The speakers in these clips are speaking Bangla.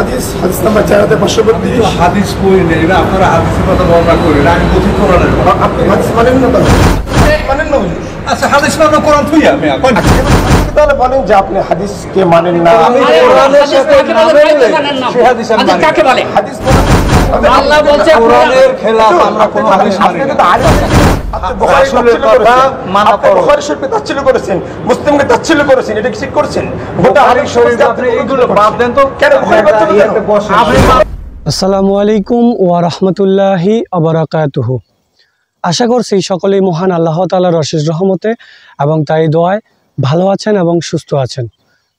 হাদিস নাম্বার 4532 হাদিস কই নেই না, আপনারা হাদিসের কথা বর্ণনা করেন, আমি বলছি কোরআনের কথা। আপনি হাদিস মানেন না, মানেন না? আচ্ছা, হাদিস মানে কোরআন থুই আমি কোন তাহলে বলেন যে আপনি হাদিসকে মানেন না। আমি কোরআনের সাথে না মিললে সেই হাদিস আমি মানি। কাকে বলে হাদিস আল্লাহ বলছে কোরআনের খেলাফ আমরা কোনো হাদিস মানি না। বুখারী শরীফে তাচ্ছিল্য করেছেন, মুসলিমকে তাচ্ছিল্য করেছেন, এটা কি ঠিক করছেন? গোটা হাদিস শরীফ আপনি এইগুলো বাদ দেন তো। কেন বুখারী বাদ দিলেন? আসসালামু আলাইকুম ওয়া রাহমাতুল্লাহি ওয়া বারাকাতুহু। আশা করছি সকলেই মহান আল্লাহ তাআলার অশেষ রহমতে এবং তাই দোয়ায় ভালো আছেন এবং সুস্থ আছেন।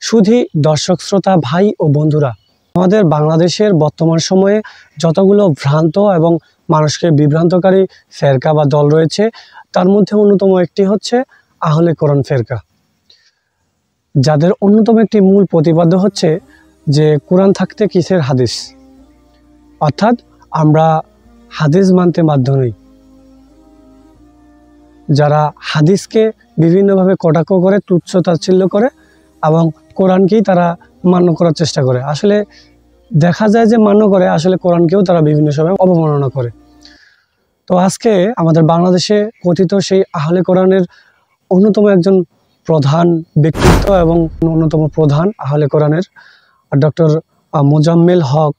শুধু দর্শক শ্রোতা ভাই ও বন্ধুরা, আমাদের বাংলাদেশের বর্তমান সময়ে যতগুলো ভ্রান্ত এবং মানুষকে বিভ্রান্তকারী ফেরকা বা দল রয়েছে, তার মধ্যে অন্যতম একটি হচ্ছে আহলে কোরআন ফেরকা, যাদের অন্যতম একটি মূল প্রতিপাদ্য হচ্ছে যে কোরআন থাকতে কিসের হাদিস, অর্থাৎ আমরা হাদিস মানতে বাধ্য নই। যারা হাদিসকে বিভিন্নভাবে কটাক্ষ করে, তুচ্ছ তাচ্ছিল্য করে এবং কোরআনকেই তারা মান্য করার চেষ্টা করে, আসলে দেখা যায় যে মান্য করে, আসলে কোরআনকেও তারা বিভিন্ন সময় অবমাননা করে। তো আজকে আমাদের বাংলাদেশে কথিত সেই আহলে কোরআনের অন্যতম একজন প্রধান ব্যক্তিত্ব এবং অন্যতম প্রধান আহলে কোরআনের ডক্টর মোজাম্মেল হক,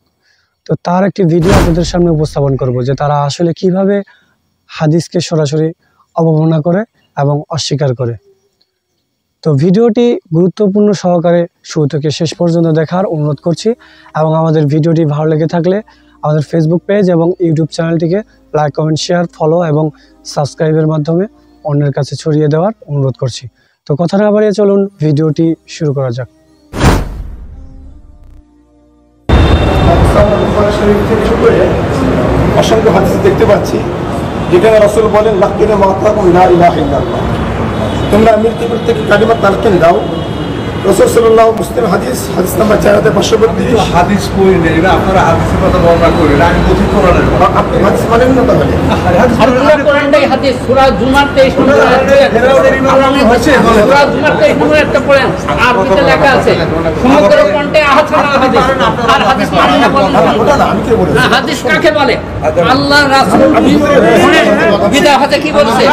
তো তার একটি ভিডিও আপনাদের সামনে উপস্থাপন করব যে তারা আসলে কিভাবে হাদিসকে সরাসরি অবমাননা করে এবং অস্বীকার করে। তো ভিডিওটি গুরুত্বপূর্ণ সহকারে শুরু থেকে শেষ পর্যন্ত দেখার অনুরোধ করছি এবং আমাদের ভিডিওটি ভালো লেগে থাকলে আমাদের ফেসবুক পেজ এবং ইউটিউব চ্যানেলটিকে লাইক, কমেন্ট, শেয়ার, ফলো এবং সাবস্ক্রাইবের মাধ্যমে অন্যের কাছে ছড়িয়ে দেওয়ার অনুরোধ করছি। তো কথা না বাড়িয়ে চলুন ভিডিওটি শুরু করা যাক। বুখারী শরীফ থেকে শুরু করে অসংখ্য হাদিস দেখতে পাচ্ছি যেখানে রাসূল বলেন লাকিনা মাতাকুম লা ইলাহা ইল্লাল্লাহ, তোমরা মৃত্যু থেকে কালিমা তালকিন দাও। রাসূল সাল্লাল্লাহু মুসলিম হাদিস নাম্বার 4532 হাদিস কই নেই না, আপনারা হাদিসের কথা বর্ণনা করেন, আমি বলছি কোরআনের কথা। আপনি হাদিস মানেন না? তাহলে কোরআনটাই হাদিস। সূরা জুমার 23 নম্বর সূরা জুমার 23 নম্বর একটা পড়েন, আরবিতে লেখা আছে সমগ্র কণ্ঠে আহাদ ছাড়া হাদিস। আর হাদিস মানে না বলেন ওটা না, আমি কি বলেছি? হাদিস কাকে বলে? আল্লাহ রাসূল বিদা হতে কি বলছে?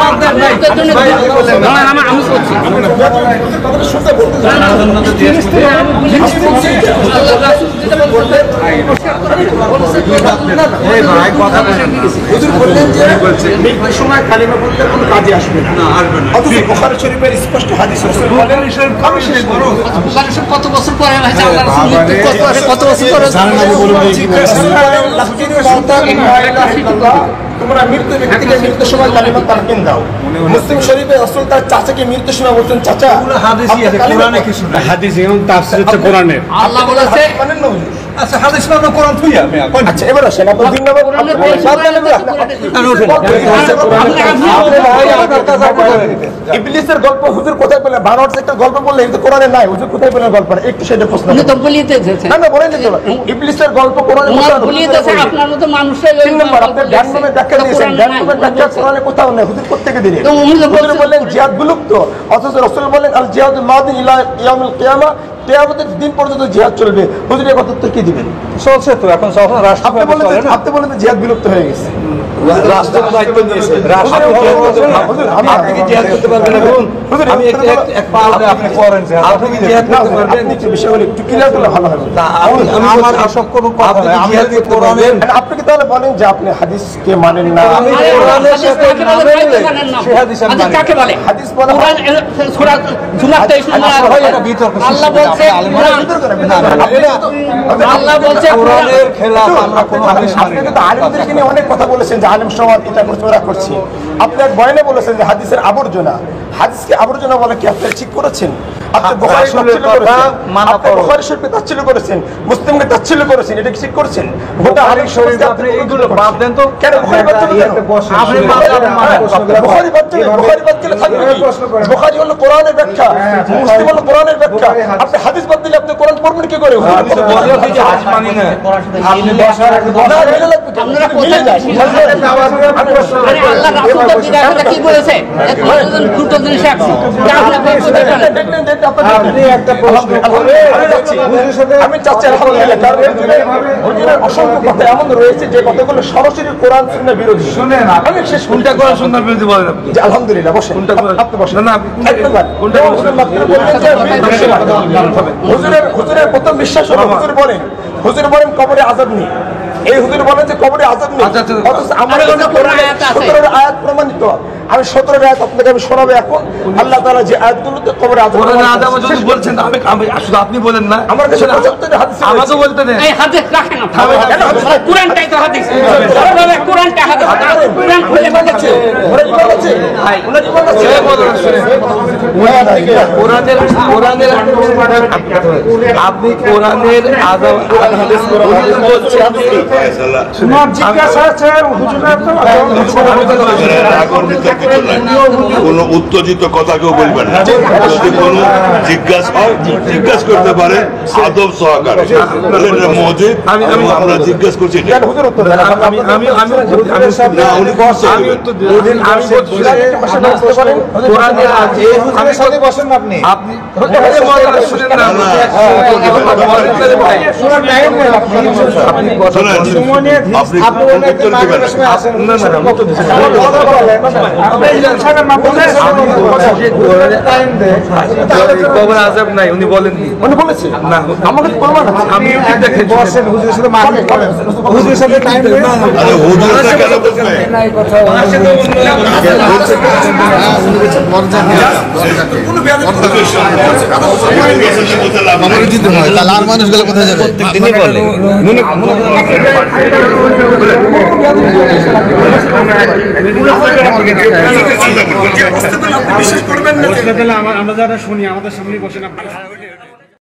আমি বলছি কথাটা শুনতে বলতে হুজুর বললেন যে মৃত্যুর সময় কালিমা বলতে কোনো কাজে আসবে না। অথচ বুখারী শরীফের স্পষ্ট হাদিস রাসূল বলেন আমি শেষ করব। বুখারী শরীফ কত বছর পরে হয়েছে? আল্লাহ রাসূল মৃত্যু কত বছর পরে? তোমরা মৃত্যু ব্যক্তিকে মৃত্যুর সময় কালিমা তালকিন দাও। মুসলিম শরীফে রাসূল তার চাচাকে মৃত্যুর সময় বলতেন, চাচা হাদিসই আছে, কোরআনে কিছু নাই। হাদিস এবং তাফসীর হচ্ছে কোরআনের। আল্লাহ বলেছে মানেন না? আচ্ছা, হাদিস মানে কোরআন থুই আমি কোন। আচ্ছা, এবার আসেন আপনি দুই নম্বর ইবলিসের গল্প হুজুর কোথায় পেলেন? বারোয়ার্স একটা গল্প বললে এটা কোরআনে নাই, হুজুর কোথায় পেলেন গল্পটা? একটু সেটা প্রশ্ন উনি তো বলিতে দিয়েছে। না বলেন দিতে ইবলিসের গল্প কোরআনে উনি বলিতে দিয়েছে। আপনার মতো মানুষের তিন নম্বর আপনি জাহান্নামের ব্যাখ্যা দিয়েছেন, জাহান্নামের ব্যাখ্যা কোরআনে কোথাও নেই, হুজুর কোত্থেকে দিলেন? হুজুর বললেন জিহাদ বিলুপ্ত, অথচ রাসূল বলেন আল জিহাদু মাদিন ইলা ইয়াউমিল কিয়ামা, কিয়ামতের দিন পর্যন্ত জিহাদ চলবে। হুজুর এই কথা কি দিবেন? চলছে তো, এখন চলছে। আপনি বলেন জিহাদ বিলুপ্ত হয়ে গেছে। রাষ্ট্রের দায়িত্ব দিয়েছে, রাষ্ট্র আপনি কি জিহাদ করতে পারবেন? আমি এক পারে আপনি করেন যে আপনি কি জিহাদ করতে পারবেন? আপনি বিষয়গুলো একটু ক্লিয়ার করলে ভালো হবে। আমার আসব কোনো কথা নাই। আমি যদি কোরআনের আপনি কি তাহলে বলেন যে আপনি হাদিসকে মানেন না? আমি কোরআনের সাথে না মিললে সেই হাদিস আমি মানি না। কাকে বলে? হাদিস বলা কোরআন সূরা জুমার 23 নম্বর আল্লাহ বলছে আল্লাহ বলছে কোরআনের খেলাফ আমরা কোনো হাদিস মানি না। আপনি তো আলেমদেরকে নিয়ে অনেক কথা বলেছেন যে আলেম সমাজ এটা করছে ওরা করছে। আপনি এক বয়ানে বলেছেন যে হাদিসের আবর্জনা, হাদিসকে আবর্জনা বলে কি আপনি ঠিক করেছেন? আপনি বুখারী শরীফে তাচ্ছিল্য করেছেন, মুসলিমকে তাচ্ছিল্য করেছেন, এটা কি ঠিক করছেন? গোটা হাদিস শরীফ আপনি এইগুলো বাদ দেন তো। কেন বুখারী বাদ দিলেন? আপনি বুখারী বাদ দিলেন, বুখারী বাদ দিলে থাকবে কি? বুখারী হলো কোরআনের ব্যাখ্যা, মুসলিম হলো কোরআনের ব্যাখ্যা। আপনি হাদিস বাদ দিলে আপনি কোরআন পড়বেন কি করে? হাদিস মানি না। আপনি বসার আপনারা কোথায় আল্লাহ রাসূল তো বিদায় কথা কি বলেছে? দুটো দিন জিনিস এখন যা আপনি বলতে পারেন। দেখলেন যে আপনি একটা প্রশ্ন করে আমি চাচ্ছি আলহামদুলিল্লাহ, কারণ এর জন্য হুজুরের অসংখ্য কথা এমন রয়েছে যে কথাগুলো সরাসরি কোরআন সুন্নাহ বিরোধী। শুনেন আমি শেষ কোনটা কোরআন সুন্নাহ বিরোধী বলেন আপনি? যে আলহামদুলিল্লাহ বসেন, কোনটা কোরআন? আপনি বসেন। না, না, আপনি কোনটা- ধন্যবাদ। কোনটা যেমন হুজুর মাত্র বললেন যে হুজুরের প্রথম বিশ্বাস হলো হুজুর বলেন কবরে আযাব নেই। এই হুজুর বলেন যে কবরে আযাব নেই। আচ্ছা, আচ্ছা। অথচ আমার আরে কাছে অন্য কোন আয়াত আছে? 17 আয়াত প্রমাণিত। আমি 17 আয়াত আপনাকে আমি শোনাবো এখন। আল্লাহ তাআলা যে আয়াতগুলোতে কবরে আযাব কোরআনে আযাব যদি বলছেন শুধু আপনি বলেন না, আমার কাছে 75 হাদিস রয়েছে। আমাকে বলতে দেন। এই হাদিস রাখেন আপনি। কোরআনটাই তো হাদিস। তাহলে কোরআনটা হাদিস। কোরআন খুলে বলছে। ওরা ইমান আছে? ওনার ইমান আছে? কোরআনের আপনি কোরআনের আযাব বলছেন জিজ্ঞাসা আছে হুজুরের তো রাগান্বিত কিছু নাই, কোনো উত্তেজিত কথা কেউ বলবেন না। যদি কোনো জিজ্ঞাসা হয় জিজ্ঞাসা করতে পারে আদব সহকারে। মসজিদ আমরা জিজ্ঞেস করছি এটা। কেন হুজুর উত্তর দেন? আমি আমি আমি আমি না, উনি বলছেন আমি উত্তর দিলাম। আমি বলছি কোরআনের আছে আমি সাথে বসেন না আপনি আপনি শুনেন না আপনি কথা শোনেন, আপনি উত্তর দিবেন না। না না উত্তর দিচ্ছেন কবর আযাব নাই উনি বলেননি উনি বলেছে না আমাকে প্রমাণ আছে। আমি ইউটিউব দেখেন হুজুরের সাথে হুজুরের সাথে টাইম দেন আরে হুজুরটা কেন বলছেন? তাহলে আর মানুষগুলো কোথায় যাবে? তিনি বলে বিশ্বাস করবেন না যে আমরা যারা শুনি আমাদের সামনে বসে না